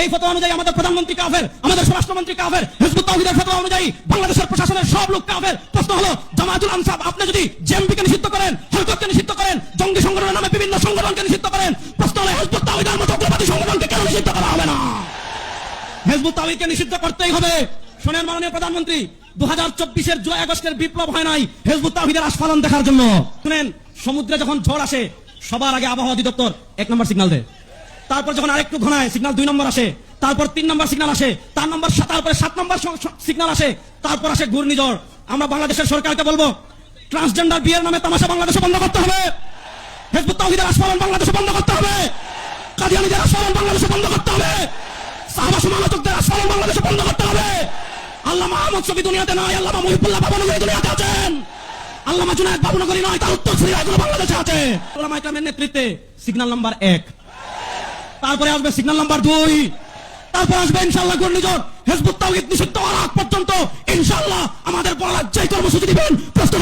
এই ফতোয়া অনুযায়ী আমাদের প্রধানমন্ত্রী কাফের, আমাদের স্বরাষ্ট্রমন্ত্রী কাফের, হিজবুত তাওহীদের ফতোয়া অনুযায়ী বাংলাদেশের প্রশাসনের সব লোক কাফের। প্রশ্ন হলো, জামায়াতুল আনসার আপনি যদি জেএমপিকে নিষিদ্ধ করেন, হরকতকে নিষিদ্ধ করেন, জঙ্গি সংগঠনের নামে বিভিন্ন সংগঠনকে নিষিদ্ধ করেন, প্রশ্ন হলো হিজবুত তাওহীদের মতো উগ্রবাদী সংগঠনকে কেন নিষিদ্ধ করা হবে না? হিজবুত তাওহীদকে নিষিদ্ধ করতেই হবে। শোনেন মাননীয় প্রধানমন্ত্রী, 2024-এর জুলাই আগস্টের বিপ্লব হয় নাই হিজবুত তাওহীদের আস্ফালন দেখার জন্য। শুনেন, সমুদ্রে যখন ঝড় আসে সবার আগে আবহাওয়া অধিদপ্তর 1 নম্বর সিগন্যাল দেয়, তারপর যখন আরেকটু ঘনায় সিগন্যাল 2 নম্বর আসে, তারপর 3 নম্বর সিগন্যাল আসে, তারপরে 7 নম্বর সিগন্যাল আসে, তারপর আসে ঘূর্ণিঝড়। আমরা বাংলাদেশের সরকারকে বলবো, ট্রান্সজেন্ডার বিয়ের নামে তামাশা বাংলাদেশে বন্ধ করতে হবে, হিজবুত তাওহীদের আস্ফালন বাংলাদেশে বন্ধ করতে হবে, কাদিয়ানীদের আস্ফালন বাংলাদেশে বন্ধ করতে হবে, সাহাবা সমালোচকদের আস্ফালন বাংলাদেশে বন্ধ করতে হবে। আল্লামা আহমদ শফী দুনিয়াতে নাই, আল্লামা মুহিবুল্লাহ বাবনগরী দুনিয়াতে আছেন, আল্লামা জুনায়েদ বাবনগরী নয়, তার উত্তরসূরি এগুলো বাংলাদেশে আছে। উলামা ইকরামের নেতৃত্বে সিগন্যাল নাম্বার 1, তারপরে আসবে সিগন্যাল নাম্বার 2, তারপর আসবে ইনশাআল্লাহ ঘূর্ণিঝড়। হিজবুত তাওহীদ নিষিদ্ধ হওয়ার আগ পর্যন্ত ইনশাআল্লাহ আমাদের বলার যে কর্মসূচি দিবেন প্রস্তুত